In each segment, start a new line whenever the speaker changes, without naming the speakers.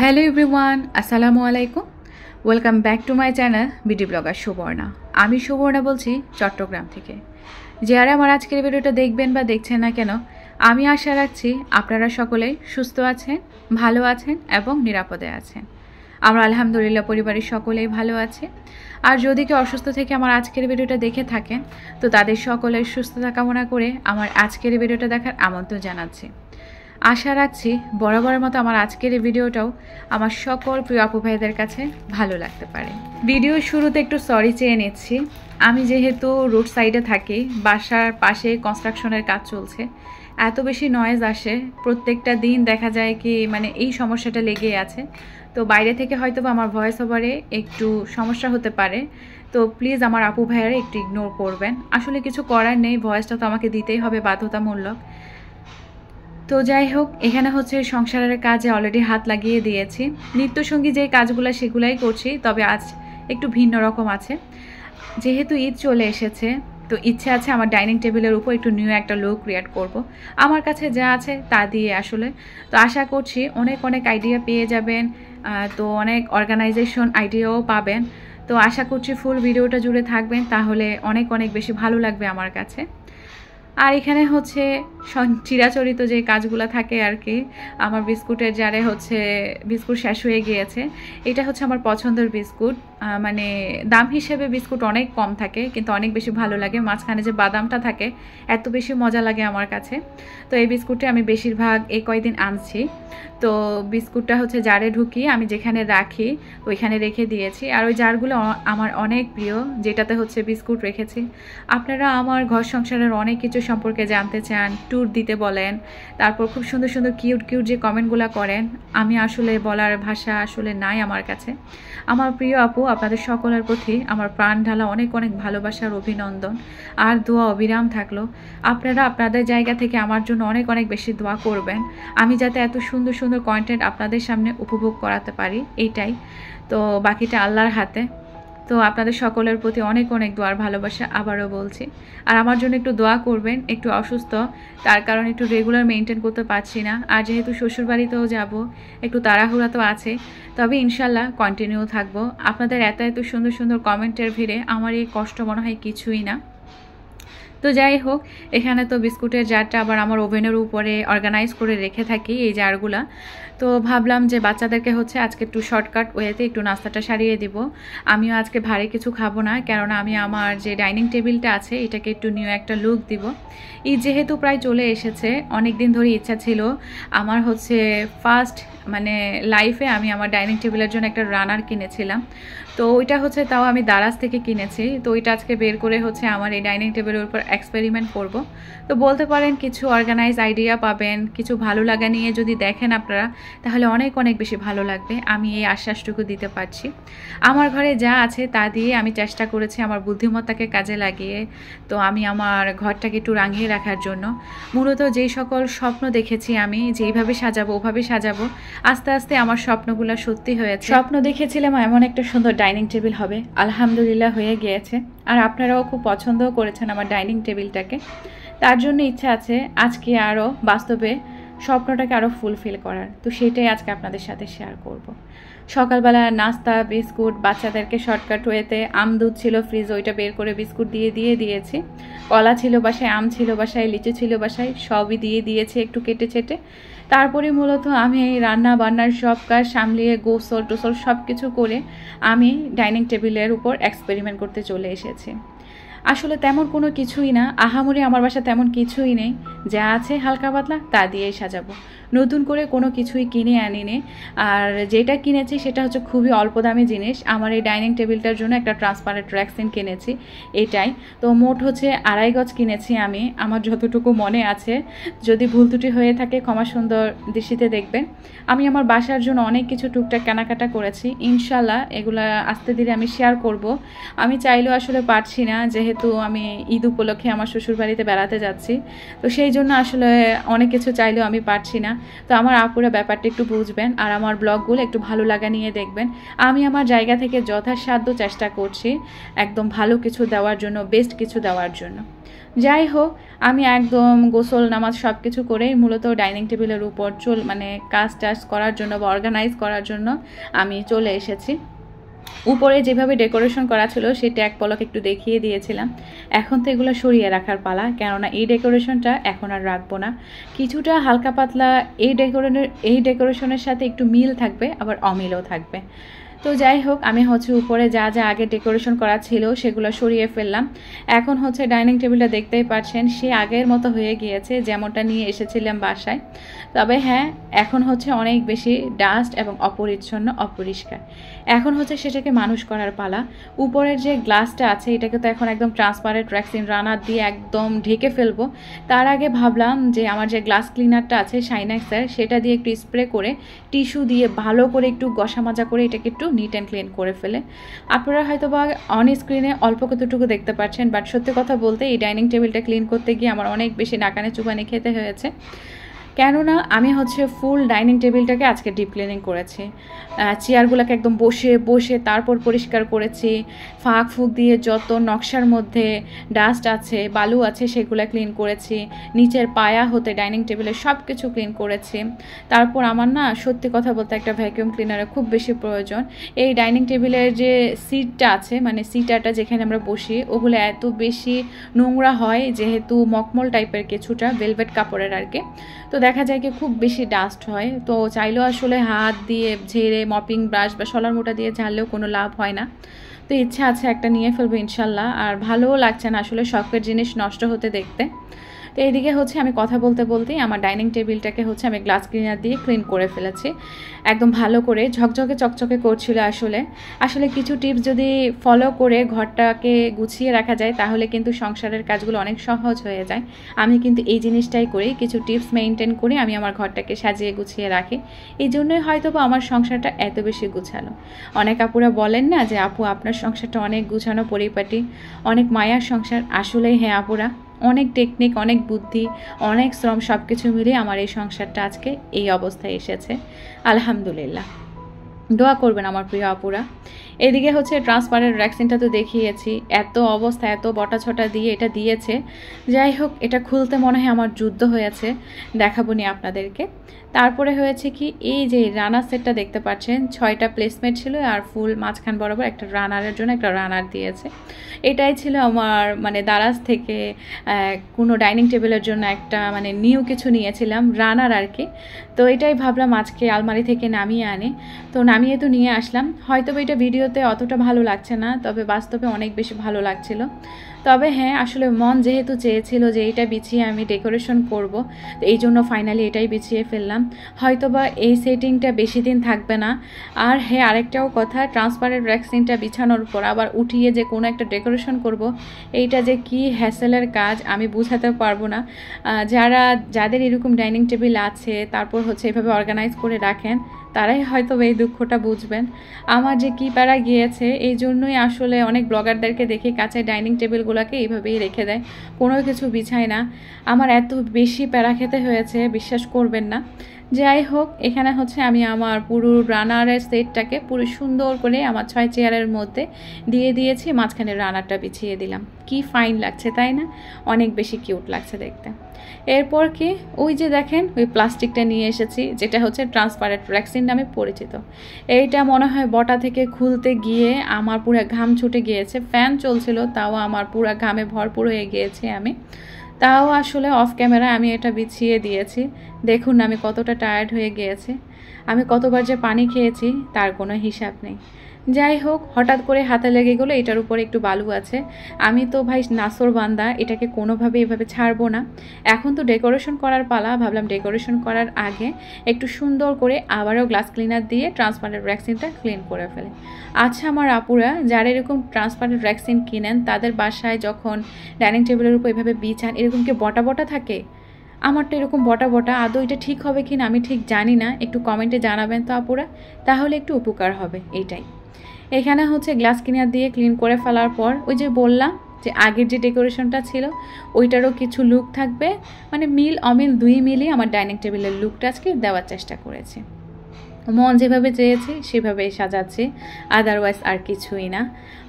Hello everyone, আসসালামু আলাইকুম। Welcome back to my channel BD blogger Subarna. আমি সুবর্ণা বলছি চট্টগ্রাম থেকে। যারা আমার আজকের ভিডিওটা দেখবেন বা দেখছেন না কেন, আমি আশা রাখছি আপনারা সকলেই সুস্থ আছেন, ভালো আছেন এবং নিরাপদে আছেন। আমরা আলহামদুলিল্লাহ পরিবারের সকলেই ভালো আছে। আর যদি কেউ অসুস্থ থেকে আমার আজকের ভিডিওটা দেখে থাকেন, তো তাদের সকলের সুস্থতা কামনা করে আমার আজকের ভিডিওটা দেখার আমন্ত্রণ জানাচ্ছি। আশা রাখছি বরাবরের মতো আমার আজকের এই ভিডিওটাও আমার সকল প্রিয় আপু ভাইদের কাছে ভালো লাগতে পারে। ভিডিওর শুরুতে একটু সরি চেয়ে নিচ্ছি। আমি যেহেতু রোড সাইডে থাকি, বাসার পাশে কনস্ট্রাকশনের কাজ চলছে, এত বেশি নয়েজ আসে, প্রত্যেকটা দিন দেখা যায় কি এই সমস্যাটা লেগেই আছে। তো বাইরে থেকে হয়তো আমার ভয়েস ওভারে একটু সমস্যা হতে পারে, তো প্লিজ আমার আপু ভাইয়ারা একটু ইগনোর করবেন। আসলে কিছু করার নেই, ভয়েসটা তো আমাকে দিতেই হবে বাধ্যতামূলক। তো যাই হোক, এখানে সংসারের কাজে অলরেডি হাত লাগিয়ে দিয়েছি। নিত্যসঙ্গী যে কাজগুলো সেগুলাই করছি, তবে আজ একটু ভিন্ন রকম আছে। যেহেতু ঈদ চলে এসেছে, তো ইচ্ছে আছে আমার ডাইনিং টেবিলের উপর একটু নিউ একটা লুক ক্রিয়েট করব। আমার কাছে যা আছে তা দিয়ে আসলে। তো আশা করছি অনেক অনেক আইডিয়া পেয়ে যাবেন, তো অনেক অর্গানাইজেশন আইডিয়াও পাবেন। তো আশা করছি ফুল ভিডিওটা জুড়ে থাকবেন, তাহলে অনেক অনেক বেশি ভালো লাগবে আমার কাছে। আর এখানে চিরাচরিত যে কাজগুলো থাকে আর কি, আমার বিস্কুটের জারে বিস্কুট শেষ হয়ে গিয়েছে। এটা আমার পছন্দের বিস্কুট, দাম হিসেবে বিস্কুট অনেক কম থাকে কিন্তু অনেক বেশি ভালো লাগে। মাঝখানে যে বাদামটা থাকে এত বেশি মজা লাগে আমার কাছে। তো এই বিস্কুটটা আমি বেশিরভাগ এই কয়দিন আনছি। তো বিস্কুটটা জারে ঢুকিয়ে আমি যেখানে রাখি ওইখানে রেখে দিয়েছি। আর ওই জারগুলো আমার অনেক প্রিয়, যেটাতে বিস্কুট রেখেছি। আপনারা আমার ঘর সংসারের অনেক কিছু সম্পর্কে জানতে চান, ট্যুর দিতে বলেন, তারপর খুব সুন্দর সুন্দর কিউট কিউট যে কমেন্টগুলো করেন, আমি আসলে বলার ভাষা নাই আমার কাছে। আমার প্রিয় আপু, আপনাদের সকলের প্রতি আমার প্রাণ ঢালা অনেক অনেক ভালোবাসার অভিনন্দন আর দোয়া অবিরাম থাকলো। আপনারা আপনাদের জায়গা থেকে আমার জন্য অনেক অনেক বেশি দোয়া করবেন, আমি যাতে এত সুন্দর সুন্দর কন্টেন্ট আপনাদের সামনে উপভোগ করাতে পারি, এইটাই। তো বাকিটা আল্লাহর হাতে। তো আপনাদের সকলের প্রতি অনেক অনেক দোয়ার ভালোবাসা আবারও বলছি। আর আমার জন্য একটু দোয়া করবেন, একটু অসুস্থ, তার কারণ একটু রেগুলার মেনটেন করতে পারছি না। আর যেহেতু শ্বশুরবাড়িতেও যাব, একটু তাড়াহুড়া তো আছে, তবে ইনশাল্লাহ কন্টিনিউ থাকবো। আপনাদের এত এত সুন্দর সুন্দর কমেন্টের ভিড়ে আমার এই কষ্ট মনে হয় কিছুই না। তো যাই হোক, এখানে তো বিস্কুটের জারটা আবার আমার ওভেনের উপরে অর্গানাইজ করে রেখে থাকি এই জারগুলা। তো ভাবলাম যে বাচ্চাদেরকে আজকে একটু শর্টকাট ওয়েতে একটু নাস্তাটা সারিয়ে দিব। আমিও আজকে ভারী কিছু খাবো না, কেননা আমি আমার যে ডাইনিং টেবিলটা আছে এটাকে একটু নিউ একটা লুক দিব। ঈদ যেহেতু প্রায় চলে এসেছে, অনেক দিন ধরে ইচ্ছা ছিল আমার ফার্স্ট লাইফে আমি আমার ডাইনিং টেবিলের জন্য একটা রানার কিনেছিলাম। তো ওইটা তাও আমি দারাজ থেকে কিনেছি। তো ওইটা আজকে বের করে আমার এই ডাইনিং টেবিলের উপর এক্সপেরিমেন্ট করব। তো বলতে পারেন কিছু অর্গানাইজ আইডিয়া পাবেন, কিছু ভালো লাগা নিয়ে যদি দেখেন আপনারা, তাহলে অনেক অনেক বেশি ভালো লাগবে। আমি এই আশ্বাসটুকু দিতে পারছি। আমার ঘরে যা আছে তা দিয়ে আমি চেষ্টা করেছি আমার বুদ্ধিমত্তাকে কাজে লাগিয়ে, তো আমি আমার ঘরটাকে একটু রাঙিয়ে রাখার জন্য। মূলত যেই সকল স্বপ্ন দেখেছি আমি যেইভাবে সাজাবো ওভাবে সাজাবো, আস্তে আস্তে আমার স্বপ্নগুলো সত্যি হয়েছে। স্বপ্ন দেখেছিলাম এমন একটা সুন্দর ডাইনিং টেবিল হবে, আলহামদুলিল্লাহ হয়ে গিয়েছে। আর আপনারাও খুব পছন্দও করেছেন আমার ডাইনিং টেবিলটাকে। তার জন্য ইচ্ছা আছে আজকে আরও বাস্তবে স্বপ্নটাকে আরও ফুলফিল করার। তো সেটাই আজকে আপনাদের সাথে শেয়ার করব। সকালবেলা নাস্তা বিস্কুট, বাচ্চাদেরকে শর্টকাট ওয়েতে আম দুধ ছিল ফ্রিজ, ওইটা বের করে বিস্কুট দিয়ে দিয়েছি। কলা ছিল বাসায়, আম ছিল বাসায়, লিচু ছিল বাসায়, সবই দিয়ে দিয়েছি একটু কেটে ছেটে। তারপরে মূলত আমি এই রান্না বান্নার সব কাজ সামলিয়ে গোসল টোসল সব কিছু করে আমি ডাইনিং টেবিলের উপর এক্সপেরিমেন্ট করতে চলে এসেছি। আসলে তেমন কোনো কিছুই না, আহামরি আমার বাসা তেমন কিছুই নেই, যা আছে হালকা পাতলা তা দিয়েই সাজাবো। নতুন করে কোনো কিছুই কিনে আনিনি। আর যেটা কিনেছি সেটা খুবই অল্প দামি জিনিস। আমার এই ডাইনিং টেবিলটার জন্য একটা ট্রান্সপারেন্ট র্যাকসিন কিনেছি, এটাই। তো মোট 2.5 গজ কিনেছি আমি, আমার যতটুকু মনে আছে। যদি ভুল ত্রুটি হয়ে থাকে ক্ষমা সুন্দর দৃষ্টিতে দেখবেন। আমি আমার বাসার জন্য অনেক কিছু টুকটাক কেনাকাটা করেছি, ইনশাল্লাহ এগুলা আস্তে ধীরে আমি শেয়ার করব। আমি চাইলেও আসলে পারছি না, যেহেতু আমি ঈদ উপলক্ষে আমার শ্বশুরবাড়িতে বেড়াতে যাচ্ছি। তো সেই জন্য আসলে অনেক কিছু চাইলেও আমি পারছি না। তো আমার আপুরা ব্যাপারটা একটু বুঝবেন আর আমার ব্লগগুলো একটু ভালো লাগা নিয়ে দেখবেন। আমি আমার জায়গা থেকে যথাসাধ্য চেষ্টা করছি একদম ভালো কিছু দেওয়ার জন্য, বেস্ট কিছু দেওয়ার জন্য। যাই হোক, আমি একদম গোসল নামাজ সব কিছু করেই মূলত ডাইনিং টেবিলের উপর কাজ টাজ করার জন্য বা অর্গানাইজ করার জন্য আমি চলে এসেছি। উপরে যেভাবে ডেকোরেশন করা ছিল সেটা এক পলক একটু দেখিয়ে দিয়েছিলাম। এখন তো এগুলো সরিয়ে রাখার পালা, কেননা এই ডেকোরেশনটা এখন আর রাখবো না। কিছুটা হালকা পাতলা এই ডেকোরেশনের সাথে একটু মিল থাকবে, আবার অমিলও থাকবে। তো যাই হোক, আমি উপরে যা যা আগে ডেকোরেশন করা ছিল সেগুলো সরিয়ে ফেললাম। এখন ডাইনিং টেবিলটা দেখতেই পাচ্ছেন, সে আগের মতো হয়ে গিয়েছে যেমনটা নিয়ে এসেছিলাম বাসায়। তবে হ্যাঁ, এখন অনেক বেশি ডাস্ট এবং অপরিচ্ছন্ন, অপরিষ্কার। এখন সেটাকে মানুষ করার পালা। উপরের যে গ্লাসটা আছে এটাকে তো এখন একদম ট্রান্সপারেন্ট রেক্সিন রানার দিয়ে একদম ঢেকে ফেলবো। তার আগে ভাবলাম যে আমার যে গ্লাস ক্লিনারটা আছে শাইনাক্সের, সেটা দিয়ে একটু স্প্রে করে টিস্যু দিয়ে ভালো করে একটু ঘষা মাজা করে এটাকে একটু নিট অ্যান্ড ক্লিন করে ফেলে। আপনারা হয়তো বা অন স্ক্রিনে অল্প কতটুকু দেখতে পাচ্ছেন, বাট সত্যি কথা বলতে এই ডাইনিং টেবিলটা ক্লিন করতে গিয়ে আমার অনেক বেশি নাকানে চুবানি খেতে হয়েছে। কেননা আমি ফুল ডাইনিং টেবিলটাকে আজকে ডিপ ক্লিনিং করেছি। চেয়ারগুলোকে একদম বসে বসে তারপর পরিষ্কার করেছি। ফাঁক ফুঁক দিয়ে যত নকশার মধ্যে ডাস্ট আছে, বালু আছে, সেগুলো ক্লিন করেছি। নিচের পায়া হতে ডাইনিং টেবিলের সব কিছু ক্লিন করেছি। তারপর আমার না সত্যি কথা বলতে একটা ভ্যাকিউম ক্লিনারের খুব বেশি প্রয়োজন। এই ডাইনিং টেবিলের যে সিটটা আছে, মানে সিটারটা যেখানে আমরা বসি, ওগুলো এত বেশি নোংরা হয়, যেহেতু মকমল টাইপের কিছুটা ভেলভেট কাপড়ের আর কি। তো দেখা যায় কি খুব বেশি ডাস্ট হয়। তো চাইলেও হাত দিয়ে ঝেড়ে মপিং ব্রাশ বা শলার মোটা দিয়ে ঝাড়লেও কোনো লাভ হয় না। তো ইচ্ছা আছে একটা নিয়ে ফেলবো ইনশাল্লাহ। আর ভালোও লাগছে না আসলে শখের জিনিস নষ্ট হতে দেখতে। তো এইদিকে আমি কথা বলতে বলতেই আমার ডাইনিং টেবিলটাকে আমি গ্লাস ক্লিনার দিয়ে ক্লিন করে ফেলেছি একদম ভালো করে, ঝকঝকে চকচকে করছিল। আসলে কিছু টিপস যদি ফলো করে ঘরটাকে গুছিয়ে রাখা যায় তাহলে কিন্তু সংসারের কাজগুলো অনেক সহজ হয়ে যায়। আমি কিন্তু এই জিনিসটাই করি, কিছু টিপস মেনটেন করে আমি আমার ঘরটাকে সাজিয়ে গুছিয়ে রাখি। এই জন্যই হয়তো বা আমার সংসারটা এত বেশি গুছানো। অনেক আপুরা বলেন না যে আপু আপনার সংসারটা অনেক গুছানো, পরিপাটি, অনেক মায়ার সংসার। আসলেই হ্যাঁ আপুরা, অনেক টেকনিক, অনেক বুদ্ধি, অনেক শ্রম সব কিছু মিলিয়ে আমার এই সংসারটা আজকে এই অবস্থায় এসেছে। আলহামদুলিল্লাহ, দোয়া করবেন আমার প্রিয় আপুরা। এদিকে ট্রান্সপারেন্ট রেক্সিনটা তো দেখিয়েছি, এত অবস্থা, এত বটা ছটা দিয়ে এটা দিয়েছে। যাই হোক, এটা খুলতে মনে হয় আমার যুদ্ধ হয়েছে, দেখাবো নি আপনাদেরকে। তারপরে হয়েছে কি, এই যে রানার সেটটা দেখতে পাচ্ছেন, 6টা প্লেসমেন্ট ছিল আর ফুল মাঝখান বরাবর একটা রানারের জন্য একটা রানার দিয়েছে। এটাই ছিল আমার দারাজ থেকে কোনো ডাইনিং টেবিলের জন্য একটা নিউ কিছু নিয়েছিলাম, রানার আর কি। তো এটাই ভাবলাম আজকে আলমারি থেকে নামিয়ে আনে। তো নামিয়ে তো নিয়ে আসলাম। হয়তো এটা ভিডিওতে অতটা ভালো লাগছে না, তবে বাস্তবে অনেক বেশি ভালো লাগছিল। তবে হ্যাঁ, আসলে মন যেহেতু চেয়েছিল যে এটা বিছিয়ে আমি ডেকোরেশন করব, তো এই জন্য ফাইনালি এটাই বিছিয়ে ফেললাম। হয়তোবা এই সেটিংটা বেশি দিন থাকবে না। আর হ্যাঁ, আরেকটাও কথা, ট্রান্সপারেন্ট রেক্সিনটা বিছানোর পর আবার উঠিয়ে যে কোনো একটা ডেকোরেশন করব, এইটা যে কি হ্যাসেলের কাজ আমি বুঝাতে পারবো না। যাদের এরকম ডাইনিং টেবিল আছে, তারপর এভাবে অর্গানাইজ করে রাখেন, তারাই হয়তো এই দুঃখটা বুঝবেন। আমার যে কি প্যারা গিয়েছে, এই জন্যই আসলে অনেক ব্লগারদেরকে দেখি কাছে ডাইনিং টেবিলগুলোকে এইভাবেই রেখে দেয়, কোনো কিছু বিছায় না। আমার এত বেশি প্যারা খেতে হয়েছে, বিশ্বাস করবেন না। যাই হোক, এখানে আমি আমার পুরো রানারের সেটটাকে পুরো সুন্দর করে আমার 6 চেয়ারের মধ্যে দিয়ে দিয়েছি, মাঝখানে রানারটা বিছিয়ে দিলাম। কি ফাইন লাগছে তাই না? অনেক বেশি কিউট লাগছে দেখতে। এরপর কি, ওই যে দেখেন ওই প্লাস্টিকটা নিয়ে এসেছি, যেটা ট্রান্সপারেন্ট রেক্সিন নামে পরিচিত। এইটা মনে হয় বটা থেকে খুলতে গিয়ে আমার পুরো ঘাম ছুটে গিয়েছে। ফ্যান চলছিল, তাও আমার পুরো ঘামে ভরপুর হয়ে গিয়েছে আমি। তাও আসলে অফ ক্যামেরা আমি এটা বিছিয়ে দিয়েছি। দেখুন আমি কতটা টায়ার্ড হয়ে গিয়েছি, আমি কতবার যে পানি খেয়েছি তার কোনো হিসাব নেই। যাই হোক, হঠাৎ করে হাতে লেগে গেলো, এটার উপরে একটু বালু আছে। আমি তো ভাই নাসর বান্দা, এটাকে কোনোভাবে এভাবে ছাড়বো না। এখন তো ডেকোরেশন করার পালা, ভাবলাম ডেকোরেশন করার আগে একটু সুন্দর করে আবারও গ্লাস ক্লিনার দিয়ে ট্রান্সপারেন্ট রেক্সিনটা ক্লিন করে ফেলে। আচ্ছা আমার আপুরা, যারা এরকম ট্রান্সপারেন্ট রেক্সিন কিনেন, তাদের বাসায় যখন ডাইনিং টেবিলের উপর এভাবে বিছান, এরকম কি বটা বটা থাকে? আমারটা এরকম বটা বটা, আদৌ এটা ঠিক হবে কি না আমি ঠিক জানি না। একটু কমেন্টে জানাবেন তো আপুরা, তাহলে একটু উপকার হবে। এইটাই, এখানে গ্লাস ক্লিনার দিয়ে ক্লিন করে ফেলার পর ওই যে বললাম যে আগের যে ডেকোরেশনটা ছিল ওইটারও কিছু লুক থাকবে, মিল অমিল দুই মিলিয়ে আমার ডাইনিং টেবিলের লুকটা আজকে দেওয়ার চেষ্টা করেছি। মন যেভাবে চেয়েছি সেভাবেই সাজাচ্ছি, আদারওয়াইজ আর কিছুই না।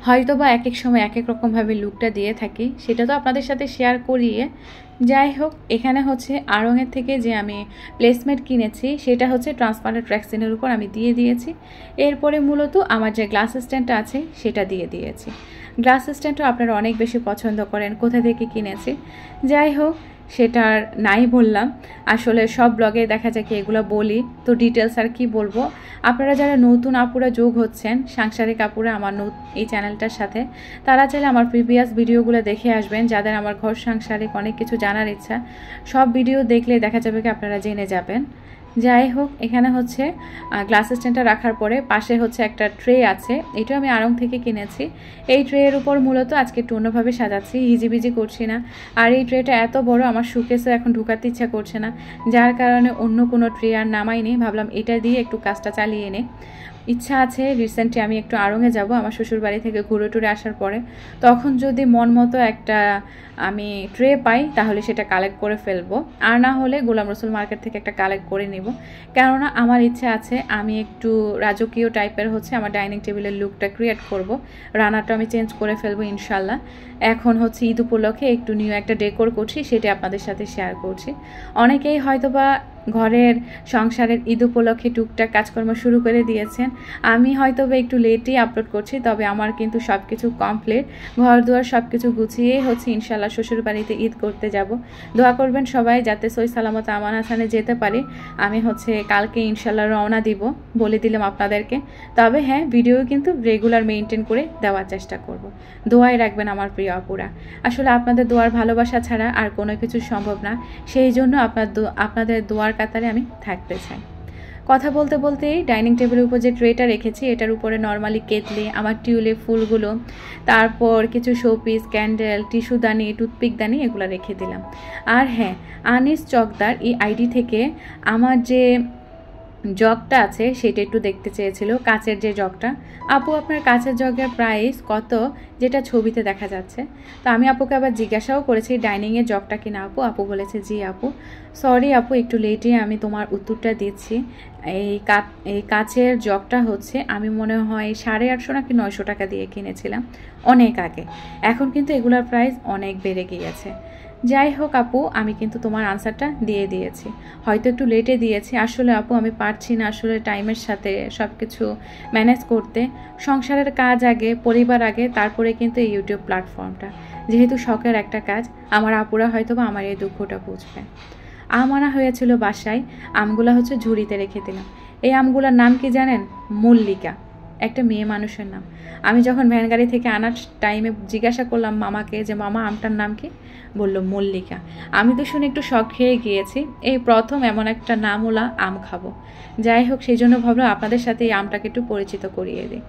হয়তো বা এক এক সময় এক এক রকমভাবে লুকটা দিয়ে থাকি, সেটা তো আপনাদের সাথে শেয়ার করিয়ে। যাই হোক, এখানে হচ্ছে আড়ংয়ের থেকে যে আমি প্লেসমেন্ট কিনেছি সেটা হচ্ছে ট্রান্সপারেন্ট র্যাক্সিনের উপর আমি দিয়ে দিয়েছি। এরপরে মূলত আমার যে গ্লাস স্ট্যান্ডটা আছে সেটা দিয়ে দিয়েছি। গ্লাস স্ট্যান্ডও আপনারা অনেক বেশি পছন্দ করেন, কোথা থেকে কিনেছি। যাই হোক, সেটার নাই বললাম, আসলে সব ব্লগে দেখা যায় কি এগুলো বলি, তো ডিটেলস আর কি বলবো। আপনারা যারা নতুন আপুরা যোগ হচ্ছেন, সাংসারিক আপুরা আমার এই চ্যানেলটার সাথে, তারা চাইলে আমার প্রিভিয়াস ভিডিওগুলো দেখে আসবেন। যাদের আমার ঘর সাংসারিক অনেক কিছু জানার ইচ্ছা, সব ভিডিও দেখলে দেখা যাবে কি আপনারা জেনে যাবেন। যাই হোক, এখানে হচ্ছে গ্লাস স্ট্যান্ডটা রাখার পরে পাশে হচ্ছে একটা ট্রে আছে, এটাও আমি আড়ং থেকে কিনেছি। এই ট্রের উপর মূলত আজকে একটু অন্যভাবে সাজাচ্ছি, হিজিবিজি করছি না। আর এই ট্রেটা এত বড়, আমার শোকেসে এখন ঢুকাতে ইচ্ছা করছে না, যার কারণে অন্য কোনো ট্রে আর নামাইনি। ভাবলাম এটা দিয়ে একটু কাজটা চালিয়ে নে। ইচ্ছা আছে রিসেন্টলি আমি একটু আড়ংয়ে যাব আমার শ্বশুর বাড়ি থেকে ঘুরে টুরে আসার পরে, তখন যদি মন মতো একটা আমি ট্রে পাই তাহলে সেটা কালেক্ট করে ফেলবো, আর না হলে গোলাম রসুল মার্কেট থেকে একটা কালেক্ট করে নিব। কেননা আমার ইচ্ছা আছে আমি একটু রাজকীয় টাইপের হচ্ছে আমার ডাইনিং টেবিলের লুকটা ক্রিয়েট করব। রান্নাটা আমি চেঞ্জ করে ফেলবো ইনশাল্লাহ। এখন হচ্ছে ঈদ উপলক্ষে একটু নিউ একটা ডেকোর করছি, সেটা আপনাদের সাথে শেয়ার করছি। অনেকেই হয়তোবা ঘরের সংসারের ঈদ উপলক্ষে টুকটাক কাজকর্ম শুরু করে দিয়েছেন, আমি হয়তো একটু লেটই আপলোড করছি, তবে আমার কিন্তু সব কিছু কমপ্লিট, ঘর দুয়ার সব কিছু গুছিয়েই হচ্ছে ইনশাল্লাহ শ্বশুর বাড়িতে ঈদ করতে যাব। দোয়া করবেন সবাই যাতে সই সালামত আমান হাসানে যেতে পারি। আমি হচ্ছে কালকে ইনশাল্লাহ রওনা দিব, বলে দিলাম আপনাদেরকে। তবে হ্যাঁ, ভিডিও কিন্তু রেগুলার মেনটেন করে দেওয়ার চেষ্টা করব। দোয়াই রাখবেন আমার প্রিয় আপুরা, আসলে আপনাদের দোয়ার ভালোবাসা ছাড়া আর কোনো কিছু সম্ভব না, সেই জন্য আপনাদের দোয়ার কাতারে আমি থাকতে চাই। কথা বলতে বলতেই ডাইনিং টেবিলের উপর যে ট্রেটা রেখেছি এটার উপরে নর্মালি কেতলি, আমার টিউলিপ ফুলগুলো, তারপর কিছু শোপিস, ক্যান্ডেল, টিস্যুদানি, টুথপিকদানি এগুলো রেখে দিলাম। আর হ্যাঁ, আনিস চকদার এই আইডি থেকে আমার যে জগটা আছে সেটা একটু দেখতে চেয়েছিল, কাচের যে জগটা। আপু আপনার কাচের জগের প্রাইস কত, যেটা ছবিতে দেখা যাচ্ছে? তো আমি আপুকে আবার জিজ্ঞাসাও করেছি ডাইনিংয়ের জগটা কিনা আপু। আপু বলেছে জি আপু। সরি আপু, একটু লেটে আমি তোমার উত্তরটা দিচ্ছি। এই কাচের জগটা হচ্ছে আমি মনে হয় 850 নাকি 900 টাকা দিয়ে কিনেছিলাম অনেক আগে, এখন কিন্তু এগুলোর প্রাইস অনেক বেড়ে গিয়েছে। যাই হোক আপু, আমি কিন্তু তোমার আনসারটা দিয়ে দিয়েছি, হয়তো একটু লেটে দিয়েছি। আসলে আপু আমি পারছি না আসলে টাইমের সাথে সব কিছু ম্যানেজ করতে। সংসারের কাজ আগে, পরিবার আগে, তারপরে কিন্তু এই ইউটিউব প্ল্যাটফর্মটা, যেহেতু শখের একটা কাজ, আমার আপুরা হয়তো বা আমার এই দুঃখটা বুঝবে। আম আনা হয়েছিল বাসায়, আমগুলা হচ্ছে ঝুড়িতে রেখে দিলাম। এই আমগুলার নাম কি জানেন? মল্লিকা, একটা মেয়ে মানুষের নাম। আমি যখন ভ্যান গাড়ি থেকে আনার টাইমে জিজ্ঞাসা করলাম মামাকে যে মামা আমটার নাম কি, বললো মল্লিকা। আমি তো শুনে একটু শখ খেয়ে গিয়েছি, এই প্রথম এমন একটা নামওলা আম খাবো। যাই হোক, সেই জন্য ভাবলাম আপনাদের সাথে এই আমটাকে একটু পরিচিত করিয়ে দিই।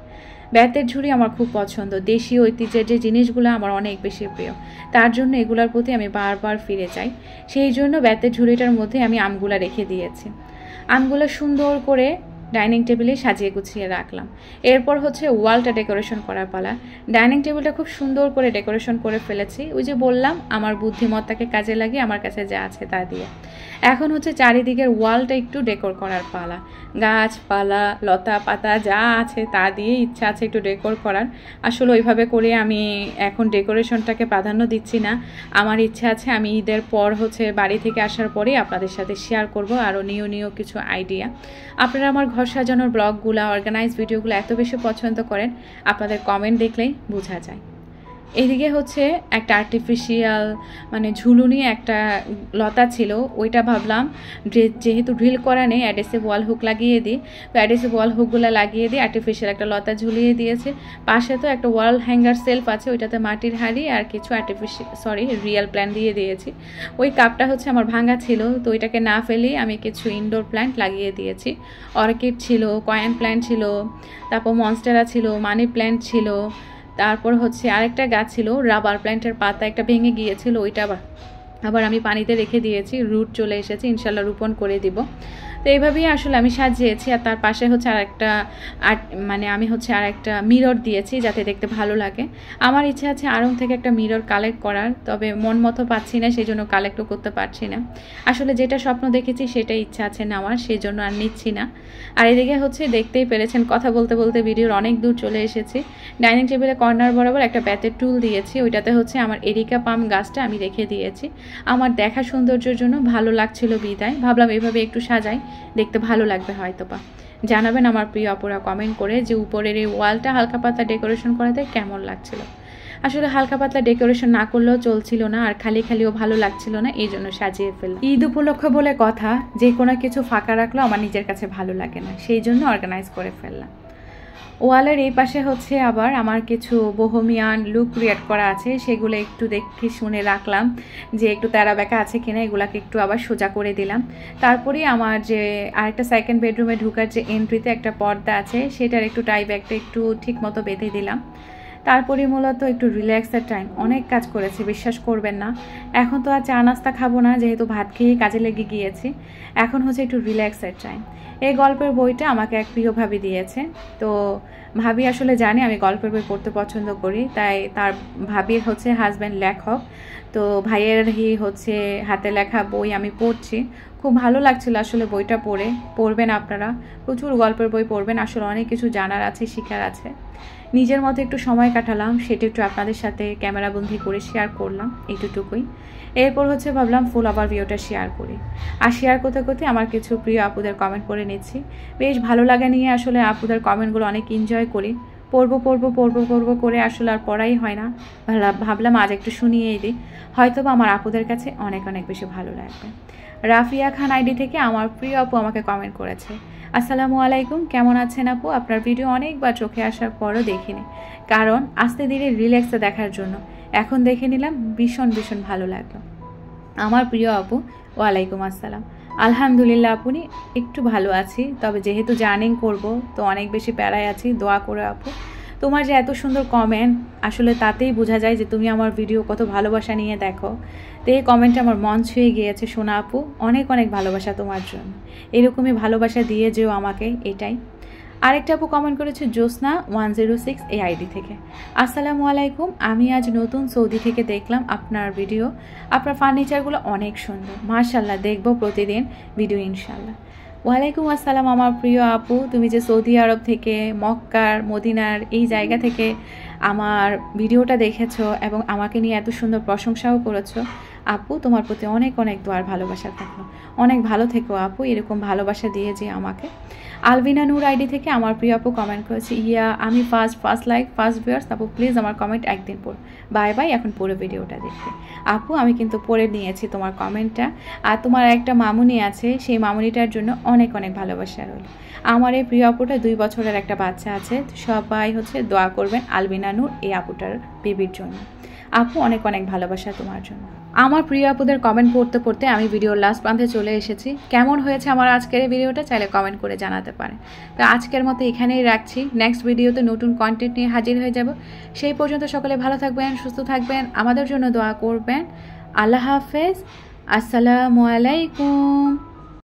বেতের ঝুড়ি আমার খুব পছন্দ, দেশীয় ঐতিহ্যের যে জিনিসগুলো আমার অনেক বেশি প্রিয়, তার জন্য এগুলোর প্রতি আমি বারবার ফিরে যাই। সেই জন্য বেতের ঝুড়িটার মধ্যে আমি আমগুলা রেখে দিয়েছি। আমগুলো সুন্দর করে ডাইনিং টেবিলে সাজিয়ে গুছিয়ে রাখলাম। এরপর হচ্ছে ওয়ালটা ডেকোরেশন করার পালা। ডাইনিং টেবিলটা খুব সুন্দর করে ডেকোরেশন করে ফেলেছি, ওই যে বললাম আমার বুদ্ধিমত্তাকে কাজে লাগিয়ে আমার কাছে যা আছে তা দিয়ে। এখন হচ্ছে চারিদিকের ওয়ালটা একটু ডেকোর করার পালা, গাছপালা, লতা পাতা যা আছে তা দিয়ে ইচ্ছা আছে একটু ডেকোর করার। আসলে ওইভাবে করে আমি এখন ডেকোরেশনটাকে প্রাধান্য দিচ্ছি না। আমার ইচ্ছা আছে আমি ঈদের পর হচ্ছে বাড়ি থেকে আসার পরেই আপনাদের সাথে শেয়ার করব আরও নিউ কিছু আইডিয়া। আপনারা আমার ঘর সাজানোর ব্লগগুলো, অর্গানাইজ ভিডিওগুলো এত বেশি পছন্দ করেন, আপনাদের কমেন্ট দেখলেই বোঝা যায়। এদিকে হচ্ছে একটা আর্টিফিশিয়াল মানে ঝুলুনি একটা লতা ছিল, ওইটা ভাবলাম যেহেতু ড্রিল করা নেই অ্যাডেসিভ ওয়াল হুক লাগিয়ে দিই, তো অ্যাডেসিভ ওয়াল হুকগুলো লাগিয়ে দিই, আর্টিফিশিয়াল একটা লতা ঝুলিয়ে দিয়েছে। পাশে তো একটা ওয়াল হ্যাঙ্গার সেলফ আছে, ওইটাতে মাটির হাঁড়ি আর কিছু রিয়েল প্ল্যান্ট দিয়ে দিয়েছি। ওই কাপটা হচ্ছে আমার ভাঙা ছিল, তো ওইটাকে না ফেলেই আমি কিছু ইনডোর প্ল্যান্ট লাগিয়ে দিয়েছি। অর্কিড ছিল, কয়েন প্ল্যান্ট ছিল, তারপর মনস্টেরা ছিল, মানি প্ল্যান্ট ছিল, তারপর হচ্ছে আরেকটা গাছ ছিল রাবার প্ল্যান্টের পাতা একটা ভেঙে গিয়েছিল, ওইটা আবার আমি পানিতে রেখে দিয়েছি, রুট চলে এসেছে, ইনশাল্লাহ রোপণ করে দিব। তো এইভাবেই আসলে আমি সাজিয়েছি। আর তার পাশে হচ্ছে আরেকটা মানে আমি হচ্ছে আরেকটা মিরর দিয়েছি যাতে দেখতে ভালো লাগে। আমার ইচ্ছা আছে আড়ং থেকে একটা মিরর কালেক্ট করার, তবে মন মতো পাচ্ছি না, সেই জন্য কালেক্টও করতে পারছি না। আসলে যেটা স্বপ্ন দেখেছি সেটাই ইচ্ছা আছে নেওয়ার, সেই জন্য আর নিচ্ছি না। আর এদিকে হচ্ছে দেখতেই পেরেছেন কথা বলতে বলতে ভিডিওর অনেক দূর চলে এসেছি। ডাইনিং টেবিলে কর্নার বরাবর একটা বেতের টুল দিয়েছি, ওইটাতে হচ্ছে আমার এরিকা পাম গাছটা আমি রেখে দিয়েছি। আমার দেখা সৌন্দর্যের জন্য ভালো লাগছিল বিদায়, ভাবলাম এভাবে একটু সাজাই, দেখতে ভালো লাগবে হয়তোবা। জানাবেন আমার প্রিয় অপরা কমেন্ট করে যে উপরের এই ওয়ালটা হালকা পাতলা ডেকোরেশন করাতে কেমন লাগছিল। আসলে হালকা পাতলা ডেকোরেশন না করলেও চলছিল না, আর খালি খালিও ভালো লাগছিল না, এই জন্য সাজিয়ে ফেললাম। ঈদ উপলক্ষ বলে কথা, যে কোনো কিছু ফাঁকা রাখলেও আমার নিজের কাছে ভালো লাগে না, সেই জন্য অর্গানাইজ করে ফেললাম। ওয়ালের এই পাশে হচ্ছে আবার আমার কিছু বোহেমিয়ান লুক ক্রিয়েট করা আছে, সেগুলো একটু দেখে শুনে রাখলাম যে একটু তেরা বেঁকা আছে কিনা, এগুলাকে একটু আবার সোজা করে দিলাম। তারপরে আমার যে আরেকটা সেকেন্ড বেডরুমে ঢুকার যে এন্ট্রিতে একটা পর্দা আছে, সেটার একটু টাই ব্যাগটা একটু ঠিক মতো বেঁধে দিলাম। তারপরে মূলত একটু রিল্যাক্সের টাইম, অনেক কাজ করেছি বিশ্বাস করবেন না। এখন তো আর চা নাস্তা খাবো না, যেহেতু ভাত খেয়ে কাজে লেগে গিয়েছি। এখন হচ্ছে একটু রিল্যাক্সের টাইম। এই গল্পের বইটা আমাকে এক প্রিয় ভাবি দিয়েছে। তো ভাবি আসলে জানে আমি গল্পের বই পড়তে পছন্দ করি, তাই তার ভাবির হচ্ছে হাজব্যান্ড লেখক, তো ভাইয়েরই হচ্ছে হাতে লেখা বই আমি পড়ছি। খুব ভালো লাগছিল আসলে বইটা পড়ে। পড়বেন আপনারা, প্রচুর গল্পের বই পড়বেন, আসলে অনেক কিছু জানার আছে, শিখার আছে। নিজের মতো একটু সময় কাটালাম, সেটা একটু আপনাদের সাথে ক্যামেরাবন্দি করে শেয়ার করলাম, এইটুকুই। এরপর হচ্ছে ভাবলাম ফুল ওভার ভিউটা শেয়ার করি। আর শেয়ার করতে করতে আমার কিছু প্রিয় আপুদের কমেন্ট করে নিচ্ছি। বেশ ভালো লাগা নিয়ে আসলে আপুদের কমেন্টগুলো অনেক এনজয় করি। পড়বো করে আসলে আর পড়াই হয় না। ভাবলাম আজ একটু শুনিয়েই দিই, হয়তো বা আমার আপুদের কাছে অনেক অনেক বেশি ভালো লাগবে। রাফিয়া খান আইডি থেকে আমার প্রিয় আপু আমাকে কমেন্ট করেছে, আসসালামু আলাইকুম, কেমন আছেন আপু? আপনার ভিডিও অনেকবার চোখে আসার পরও দেখিনি, কারণ আস্তে ধীরে রিল্যাক্সে দেখার জন্য। এখন দেখে নিলাম, ভীষণ ভীষণ ভালো লাগলো। আমার প্রিয় আপু, ওয়ালাইকুম আসসালাম। আলহামদুলিল্লাহ আপনি, একটু ভালো আছি, তবে যেহেতু জার্নিং করব তো অনেক বেশি প্যারায় আছি। দোয়া করে আপু, তোমার যে এত সুন্দর কমেন্ট, আসলে তাতেই বোঝা যায় যে তুমি আমার ভিডিও কত ভালোবাসা নিয়ে দেখো। তো এই কমেন্টটা আমার মন ছুঁয়ে গিয়েছে সোনা আপু, অনেক অনেক ভালোবাসা তোমার জন্য। এরকমই ভালোবাসা দিয়ে যেও আমাকে, এটাই। আরেকটা আপু কমেন্ট করেছে জ্যোৎস্না 106 এই আইডি থেকে, আসসালামু আলাইকুম, আমি আজ নতুন সৌদি থেকে দেখলাম আপনার ভিডিও, আপনার ফার্নিচারগুলো অনেক সুন্দর, মাশাআল্লাহ, দেখবো প্রতিদিন ভিডিও ইনশাআল্লাহ। ওয়ালাইকুম আসসালাম আমার প্রিয় আপু, তুমি যে সৌদি আরব থেকে মক্কার মদিনার এই জায়গা থেকে আমার ভিডিওটা দেখেছো এবং আমাকে নিয়ে এত সুন্দর প্রশংসাও করেছো, আপু তোমার প্রতি অনেক অনেক দোয়ার ভালোবাসা থাকলো। অনেক ভালো থেকো আপু, এরকম ভালোবাসা দিয়ে যে আমাকে। আলবিনা নূর আইডি থেকে আমার প্রিয় আপু কমেন্ট করেছে, ইয়া আমি ফার্স্ট লাইক ফার্স্ট ভিউয়ার্স, আপু প্লিজ আমার কমেন্ট একদিন পড়, বাই বাই, এখন পুরো ভিডিওটা দেখবে। আপু আমি কিন্তু পড়ে নিয়েছি তোমার কমেন্টটা। আর তোমার একটা মামুনি আছে, সেই মামুনিটার জন্য অনেক অনেক ভালোবাসা রইল। আমার এই প্রিয় আপুটা 2 বছরের একটা বাচ্চা আছে, সবাই হচ্ছে দোয়া করবেন আলবিনা নূর এই আপুটার বেবির জন্য। আপু অনেক অনেক ভালোবাসা তোমার জন্য। আমার প্রিয় আপুদের কমেন্ট পড়তে পড়তে আমি ভিডিওর লাস্ট প্রান্তে চলে এসেছি। কেমন হয়েছে আমার আজকের এই ভিডিওটা চাইলে কমেন্ট করে জানাতে পারে। তো আজকের মতো এখানেই রাখছি, নেক্সট ভিডিওতে নতুন কন্টেন্ট নিয়ে হাজির হয়ে যাব। সেই পর্যন্ত সকলে ভালো থাকবেন, সুস্থ থাকবেন, আমাদের জন্য দোয়া করবেন। আল্লাহ হাফেজ, আসসালামু আলাইকুম।